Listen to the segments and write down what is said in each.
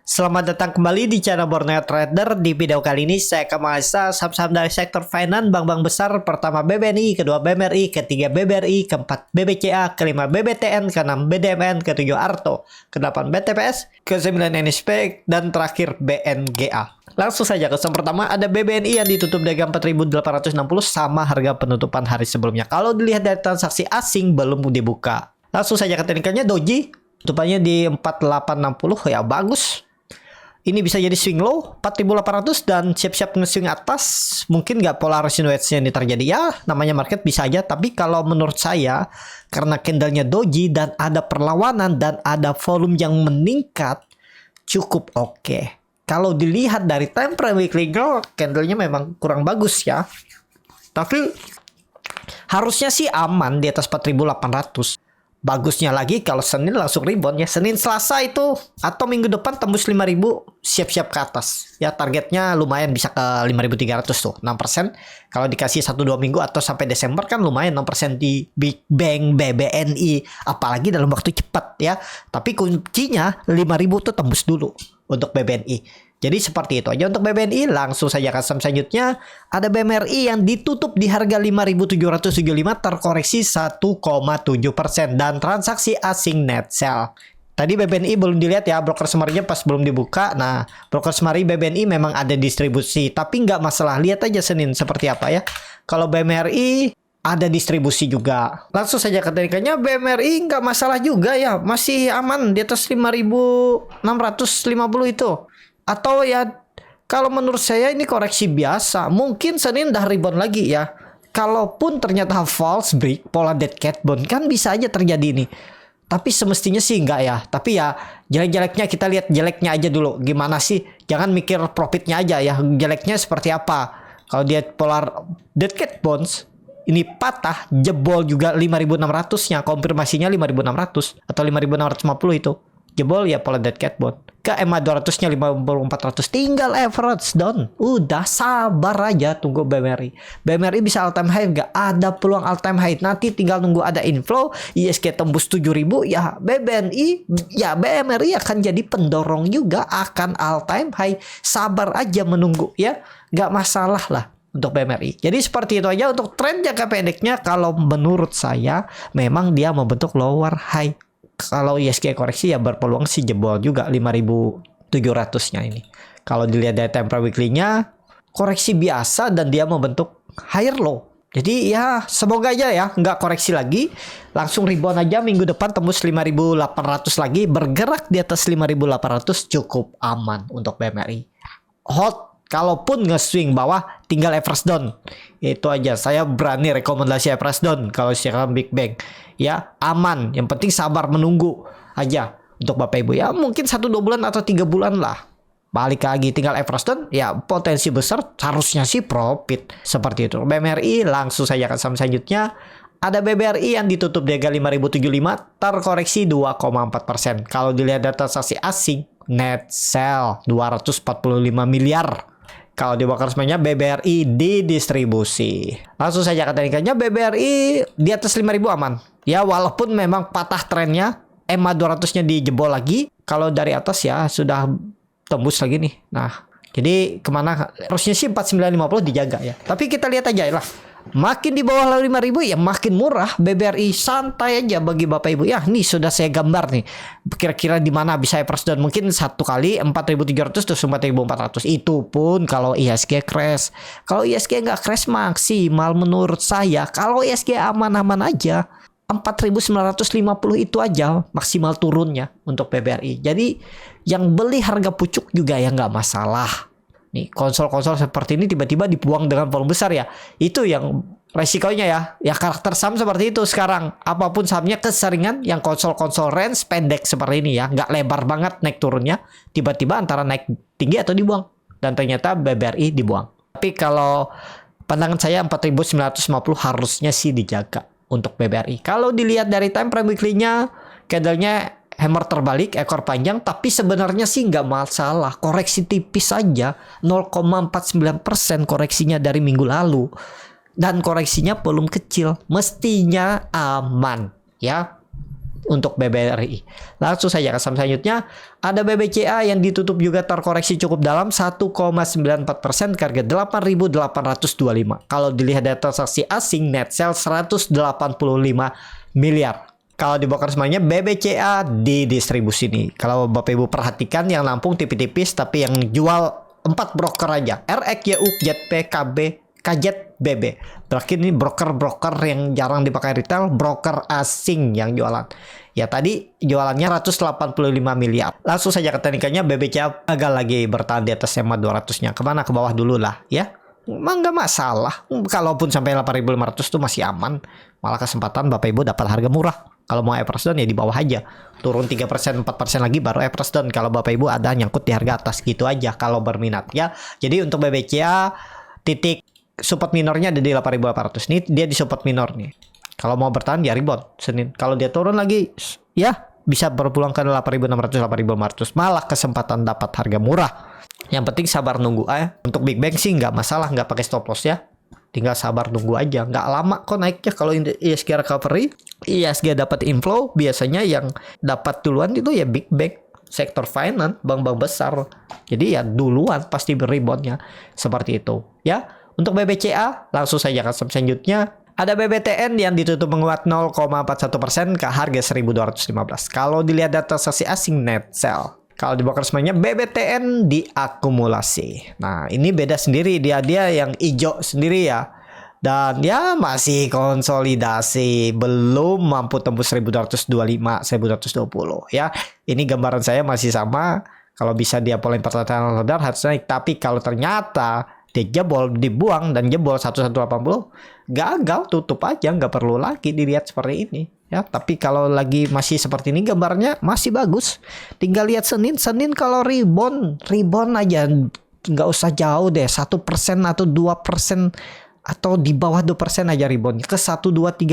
Selamat datang kembali di channel Borneo Trader. Di video kali ini saya akan menganalisa saham-saham dari sektor finance bank-bank besar. Pertama BBNI, kedua BMRI, ketiga BBRI, keempat BBCA, kelima BBTN, keenam BDMN, ketujuh Arto, kedelapan BTPS, kesembilan NSP, dan terakhir BNGA. Langsung saja ke saham pertama, ada BBNI yang ditutup dagang 4.860 sama harga penutupan hari sebelumnya. Kalau dilihat dari transaksi asing belum dibuka. Langsung saja ke teknikalnya, Doji tutupannya di 4860 ya, bagus. Ini bisa jadi swing low 4.800 dan siap-siap nge-swing atas. Mungkin nggak polarization wedge ini terjadi ya, namanya market bisa aja. Tapi kalau menurut saya, karena candlenya doji dan ada perlawanan dan ada volume yang meningkat, cukup oke. Kalau dilihat dari time frame weekly candlenya memang kurang bagus ya. Tapi harusnya sih aman di atas 4.800. Bagusnya lagi kalau Senin langsung rebound ya. Senin Selasa itu atau minggu depan tembus 5.000 siap-siap ke atas. Ya targetnya lumayan bisa ke 5.300 tuh 6%. Kalau dikasih 1-2 minggu atau sampai Desember kan lumayan 6% di Big Bang BBNI. Apalagi dalam waktu cepat ya. Tapi kuncinya 5.000 tuh tembus dulu untuk BBNI. Jadi seperti itu aja untuk BBNI. Langsung saja ke saham selanjutnya. Ada BMRI yang ditutup di harga 5.775 terkoreksi 1,7% dan transaksi asing net sell. Tadi BBNI belum dilihat ya, broker summary-nya pas belum dibuka. Nah, broker summary BBNI memang ada distribusi, tapi nggak masalah. Lihat aja Senin seperti apa ya. Kalau BMRI ada distribusi juga. Langsung saja ke teknikalnya, BMRI nggak masalah juga ya, masih aman di atas 5.650 itu. Atau ya kalau menurut saya ini koreksi biasa. Mungkin Senin dah rebound lagi ya. Kalaupun ternyata false break, pola dead cat bone kan bisa aja terjadi nih. Tapi semestinya sih enggak ya. Tapi ya jelek-jeleknya kita lihat jeleknya aja dulu. Gimana sih? Jangan mikir profitnya aja ya. Jeleknya seperti apa? Kalau dia polar dead cat bones ini patah, jebol juga 5.600-nya, konfirmasinya 5.600 atau 5.650 itu. Jebol ya pola dead cat bone. Ke EMA 200-nya 5400, tinggal average down. Udah sabar aja tunggu BMRI. BMRI bisa all time high enggak? Ada peluang all time high. Nanti tinggal nunggu ada inflow, ISG tembus 7.000 ya BBNI ya BMRI akan jadi pendorong juga akan all time high. Sabar aja menunggu ya. Enggak masalah lah untuk BMRI. Jadi seperti itu aja untuk tren jangka pendeknya. Kalau menurut saya memang dia membentuk lower high. Kalau ISG koreksi ya berpeluang sih jebol juga 5.700-nya ini. Kalau dilihat dari time frame weekly-nya koreksi biasa dan dia membentuk higher low. Jadi ya semoga aja ya nggak koreksi lagi. Langsung rebound aja minggu depan tembus 5.800 lagi. Bergerak di atas 5.800 cukup aman untuk BMRI. Hold. Kalaupun nge-swing bawah tinggal average down. Itu aja. Saya berani rekomendasi average down kalau secara Big Bang. Ya aman. Yang penting sabar menunggu aja untuk Bapak Ibu. Ya mungkin 1-2 bulan atau 3 bulan lah. Balik lagi tinggal average down. Ya potensi besar harusnya sih profit. Seperti itu. BMRI langsung saja ke saham selanjutnya. Ada BBRI yang ditutup di harga 5.075 terkoreksi 2,4%. Kalau dilihat data transaksi asing net sell 245 miliar. Kalau di bakar semuanya BBRI didistribusi. Langsung saja ke teknikalnya, BBRI di atas 5.000 aman. Ya walaupun memang patah trennya, EMA 200-nya dijebol lagi. Kalau dari atas ya sudah tembus lagi nih. Nah, jadi kemana? Harusnya sih 4950 dijaga ya. Tapi kita lihat aja lah. Makin di bawah 5.000 ya makin murah. BBRI santai aja bagi Bapak Ibu. Ya nih sudah saya gambar nih. Kira-kira di mana bisa average down. Mungkin satu kali 4.300 terus 4.400. Itu pun kalau ISG crash. Kalau ISG nggak crash maksimal menurut saya. Kalau ISG aman-aman aja. 4.950 itu aja maksimal turunnya untuk BBRI. Jadi yang beli harga pucuk juga ya nggak masalah. Nih konsol-konsol seperti ini tiba-tiba dibuang dengan volume besar ya. Itu yang resikonya ya. Ya karakter saham seperti itu sekarang. Apapun sahamnya keseringan yang konsol-konsol range pendek seperti ini ya. Nggak lebar banget naik turunnya. Tiba-tiba antara naik tinggi atau dibuang. Dan ternyata BBRI dibuang. Tapi kalau pandangan saya 4.950 harusnya sih dijaga untuk BBRI. Kalau dilihat dari time frame weekly-nya, candlenya hammer terbalik, ekor panjang, tapi sebenarnya sih nggak masalah. Koreksi tipis saja, 0,49% koreksinya dari minggu lalu. Dan koreksinya belum kecil, mestinya aman. Ya, untuk BBRI. Langsung saja ke saham selanjutnya. Ada BBCA yang ditutup juga terkoreksi cukup dalam 1,94% ke harga 8.825. Kalau dilihat dari transaksi asing, net sell 185 miliar. Kalau dibongkar semuanya, BBCA di distribusi nih. Kalau Bapak Ibu perhatikan, yang nampung tipis-tipis tapi yang jual 4 broker aja. RX, YU, JP, KB, KZ, BB. Berarti ini broker-broker yang jarang dipakai retail, broker asing yang jualan. Ya tadi jualannya 185 miliar. Langsung saja ke teknikannya, BBCA agak lagi bertahan di atas SMA 200-nya. Kemana? Ke bawah dulu lah ya. Emang nggak masalah. Kalaupun sampai 8.500 tuh masih aman. Malah kesempatan Bapak Ibu dapat harga murah. Kalau mau average down ya di bawah aja. Turun 3%, 4% lagi baru average down. Kalau Bapak Ibu ada nyangkut di harga atas gitu aja kalau berminat ya. Jadi untuk BBCA titik support minornya ada di 8.800. Nih dia di support minor nih. Kalau mau bertahan ya rebound Senin. Kalau dia turun lagi ya bisa berpulang ke 8.600, 8.500. Malah kesempatan dapat harga murah. Yang penting sabar nunggu aja. Untuk Big Bang sih nggak masalah, nggak pakai stop loss ya. Tinggal sabar nunggu aja. Nggak lama kok naiknya. Kalau ISG recovery, ISG dapat inflow, biasanya yang dapat duluan itu ya Big Bang, sektor finance, bank-bank besar. Jadi ya duluan pasti reboundnya. Seperti itu ya. Untuk BBCA, langsung saja ke saham selanjutnya. Ada BBTN yang ditutup menguat 0,41% ke harga 1.215. Kalau dilihat data transaksi asing net sell. Kalau dibongkar semuanya, BBTN diakumulasi. Nah, ini beda sendiri. Dia yang hijau sendiri ya. Dan ya masih konsolidasi. Belum mampu tembus 1.225, 1.220 ya. Ini gambaran saya masih sama. Kalau bisa dia pola pertahanan order harus naik. Tapi kalau ternyata dia jebol, dibuang dan jebol 1180, gagal, tutup aja, nggak perlu lagi dilihat seperti ini ya. Tapi kalau lagi masih seperti ini gambarnya masih bagus, tinggal lihat Senin kalau rebound aja, nggak usah jauh deh, 1% atau 2% atau di bawah 2% aja reboundnya ke 1230,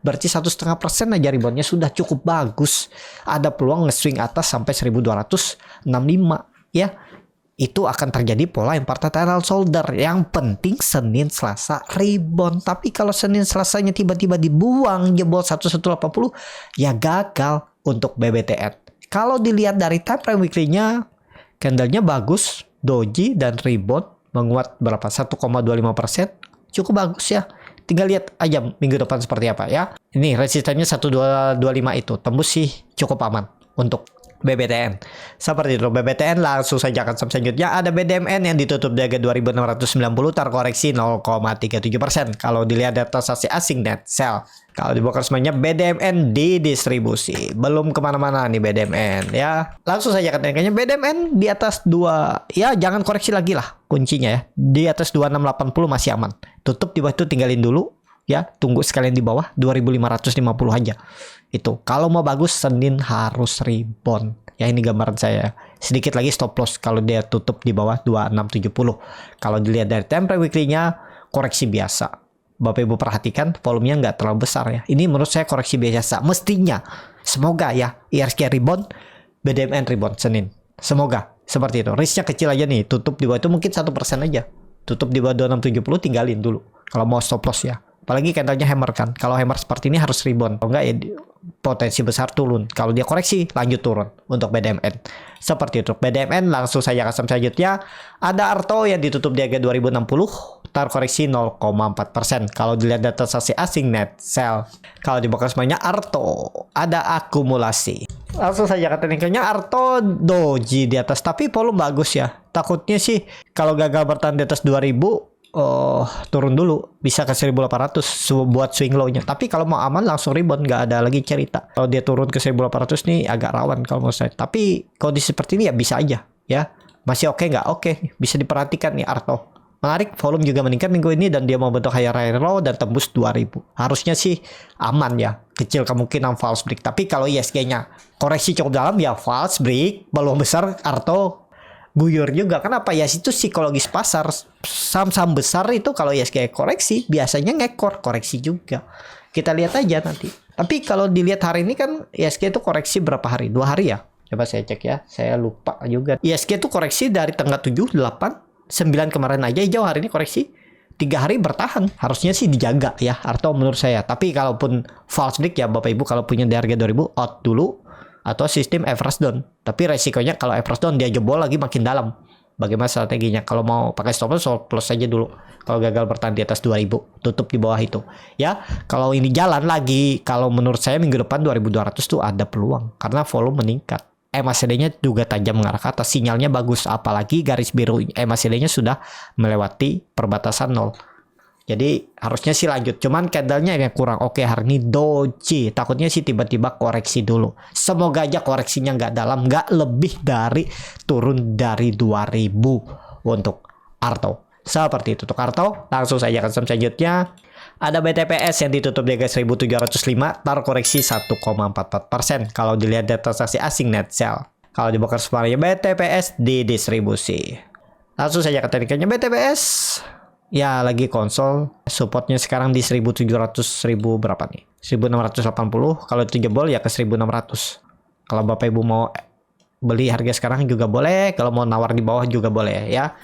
berarti 1,5% aja reboundnya sudah cukup bagus. Ada peluang nge-swing atas sampai 1265 ya. Itu akan terjadi pola impartational shoulder. Yang penting Senin Selasa rebound. Tapi kalau Senin Selasanya tiba-tiba dibuang jebol 1180, ya gagal untuk BBTN. Kalau dilihat dari time frame weekly-nya, candle-nya bagus, doji dan rebound menguat berapa? 1,25%. Cukup bagus ya. Tinggal lihat aja minggu depan seperti apa ya. Ini resistennya 1225 itu tembus sih cukup aman untuk BBTN. Seperti itu BBTN. Langsung saja ke saham selanjutnya. Ada BDMN yang ditutup di harga 2.690, terkoreksi 0,37%. Kalau dilihat data transaksi asing net sell. Kalau dibongkar semuanya, BDMN di distribusi. Belum kemana-mana nih BDMN ya. Langsung saja ke tekniknya, BDMN di atas 2. Ya jangan koreksi lagi lah kuncinya ya. Di atas 2680 masih aman. Tutup di bawah itu tinggalin dulu ya. Tunggu sekalian di bawah 2550 aja. Itu kalau mau bagus Senin harus rebound ya. Ini gambaran saya. Sedikit lagi stop loss kalau dia tutup di bawah 2670. Kalau dilihat dari time frame weekly-nya, koreksi biasa. Bapak Ibu perhatikan volumenya nggak terlalu besar ya. Ini menurut saya koreksi biasa mestinya. Semoga ya IHSG rebound, BDMN rebound Senin. Semoga seperti itu. Risknya kecil aja nih. Tutup di bawah itu mungkin 1% aja. Tutup di bawah 2670 tinggalin dulu. Kalau mau stop loss ya. Apalagi candlenya hammer kan. Kalau hammer seperti ini harus rebound. Kalau enggak ya potensi besar turun. Kalau dia koreksi lanjut turun untuk BDMN. Seperti itu. BDMN langsung saja ke saham selanjutnya. Ada Arto yang ditutup di harga 2060, terkoreksi 0,4%. Kalau dilihat data transaksi asing net sell. Kalau dibongkar semuanya Arto ada akumulasi. Langsung saja ke tekniknya, Arto doji di atas tapi volume bagus ya. Takutnya sih kalau gagal bertahan di atas 2000 turun dulu bisa ke 1800 buat swing low-nya. Tapi kalau mau aman langsung rebound, nggak ada lagi cerita. Kalau dia turun ke 1800 nih agak rawan kalau menurut saya. Tapi kondisi seperti ini ya bisa aja ya. Masih oke nggak? Oke, bisa diperhatikan nih Arto. Menarik, volume juga meningkat minggu ini dan dia mau bentuk higher low dan tembus 2000. Harusnya sih aman ya. Kecil kemungkinan false break. Tapi kalau ISG-nya koreksi cukup dalam ya false break, peluang besar Arto guyur juga. Kenapa ya? Itu psikologis pasar. Saham-saham besar itu kalau ISG koreksi biasanya ngekor koreksi juga. Kita lihat aja nanti. Tapi kalau dilihat hari ini kan ISG itu koreksi berapa hari? 2 hari ya? Coba saya cek ya. Saya lupa juga. ISG itu koreksi dari tanggal 7, 8, 9 kemarin aja hijau, hari ini koreksi 3 hari bertahan, harusnya sih dijaga ya atau menurut saya. Tapi kalaupun false break ya Bapak Ibu, kalau punya di harga 2000 out dulu atau sistem average down. Tapi resikonya kalau average down dia jebol lagi makin dalam. Bagaimana strateginya? Kalau mau pakai stop loss saja dulu. Kalau gagal bertahan di atas 2000, tutup di bawah itu. Ya, kalau ini jalan lagi, kalau menurut saya minggu depan 2200 tuh ada peluang karena volume meningkat. MACD-nya juga tajam mengarah ke atas, sinyalnya bagus, apalagi garis biru MACD-nya sudah melewati perbatasan 0. Jadi harusnya sih lanjut, cuman candlenya yang kurang oke hari ini doji. Takutnya sih tiba-tiba koreksi dulu. Semoga aja koreksinya nggak dalam, nggak lebih dari turun dari 2000 untuk Arto. Seperti itu untuk Arto. Langsung saja ke saham selanjutnya. Ada BTPS yang ditutup di harga 1705, terkoreksi 1,44%. Kalau dilihat data transaksi asing net sell. Kalau di broker semuanya BTPS didistribusi. Langsung saja ke teknikalnya BTPS. Ya lagi konsol, supportnya sekarang di 1700 berapa nih? 1680. Kalau itu jebol ya ke 1600. Kalau Bapak Ibu mau beli harga sekarang juga boleh, kalau mau nawar di bawah juga boleh ya.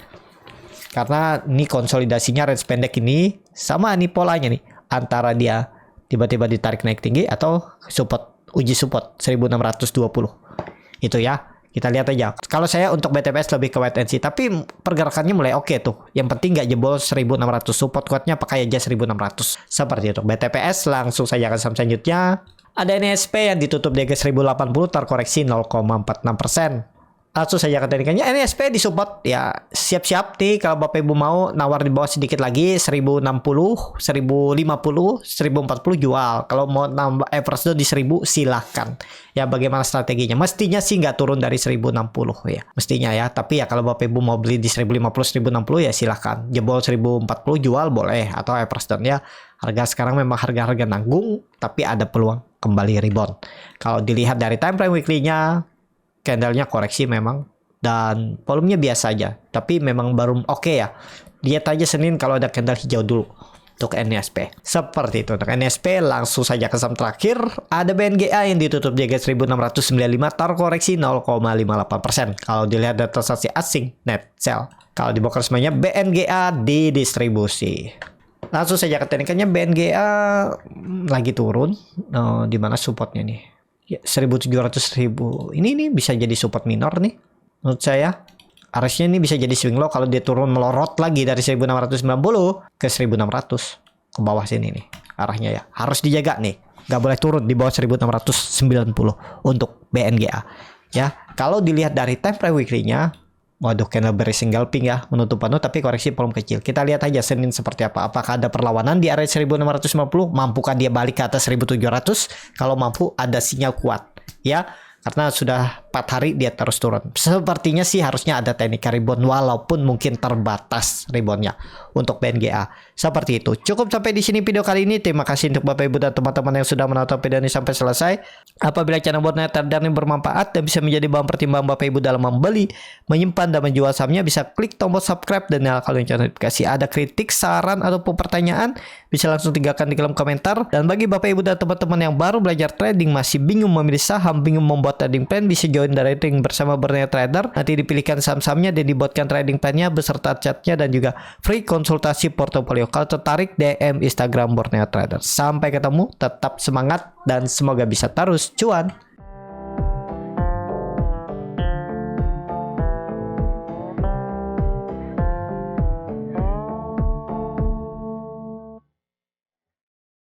Karena ini konsolidasinya range pendek ini sama nih polanya nih, antara dia tiba-tiba ditarik naik tinggi atau support, uji support 1620. Itu ya. Kita lihat aja. Kalau saya untuk BTPS lebih ke wait and see, tapi pergerakannya mulai oke tuh. Yang penting nggak jebol 1600. Support kuatnya pakai aja 1600. Seperti itu. BTPS langsung saja ke saham selanjutnya. Ada NSP yang ditutup di harga 1080, terkoreksi 0,46%. Langsung saja ke teknikannya. NSP di support ya, siap-siap nih kalau Bapak Ibu mau nawar di bawah sedikit lagi 1060, 1050, 1040 jual. Kalau mau nambah average di 1000 silahkan. Ya bagaimana strateginya? Mestinya sih nggak turun dari 1060 ya. Mestinya ya. Tapi ya kalau Bapak Ibu mau beli di 1050, 1060 ya silahkan. Jebol 1040 jual boleh atau average down ya. Harga sekarang memang harga-harga nanggung, tapi ada peluang kembali rebound. Kalau dilihat dari time frame weekly-nya, candlenya koreksi memang dan volumenya biasa aja, tapi memang baru oke ya. Lihat aja Senin kalau ada candle hijau dulu untuk NSP. Seperti itu untuk NSP. Langsung saja ke saham terakhir. Ada BNGA yang ditutup di harga 1695, terkoreksi 0,58%. Kalau dilihat data transaksi asing net sell. Kalau di broker semuanya BNGA didistribusi. Langsung saja ke teknikannya. BNGA lagi turun. Di mana supportnya nih? Ya, 1700.000 ini bisa jadi support minor nih menurut saya. Harusnya ini bisa jadi swing low kalau dia turun melorot lagi dari 1690 ke 1600 ke bawah sini nih arahnya ya. Harus dijaga nih, nggak boleh turun di bawah 1690 untuk BNGA ya. Kalau dilihat dari time frame weekly-nya, waduh, candle bearish scalping ya, menutup penuh tapi koreksi volume kecil. Kita lihat aja Senin seperti apa. Apakah ada perlawanan di area 1650? Mampukah dia balik ke atas 1700? Kalau mampu ada sinyal kuat ya. Karena sudah 4 hari dia terus turun. Sepertinya sih harusnya ada teknik rebound, walaupun mungkin terbatas reboundnya untuk BNGA. Seperti itu. Cukup sampai di sini video kali ini. Terima kasih untuk Bapak Ibu dan teman-teman yang sudah menonton video ini sampai selesai. Apabila channel buatnya dan bermanfaat dan bisa menjadi bahan pertimbangan Bapak Ibu dalam membeli, menyimpan dan menjual sahamnya, bisa klik tombol subscribe dan nyalakan lonceng notifikasi. Ada kritik, saran ataupun pertanyaan, bisa langsung tinggalkan di kolom komentar. Dan bagi Bapak Ibu dan teman-teman yang baru belajar trading, masih bingung memilih saham, bingung membuat trading plan, bisa join trading bersama Borneo Trader. Nanti dipilihkan saham-sahamnya dan dibuatkan trading plan-nya beserta chatnya dan juga free konsultasi portofolio. Kalau tertarik, DM Instagram Borneo Trader. Sampai ketemu, tetap semangat dan semoga bisa terus cuan.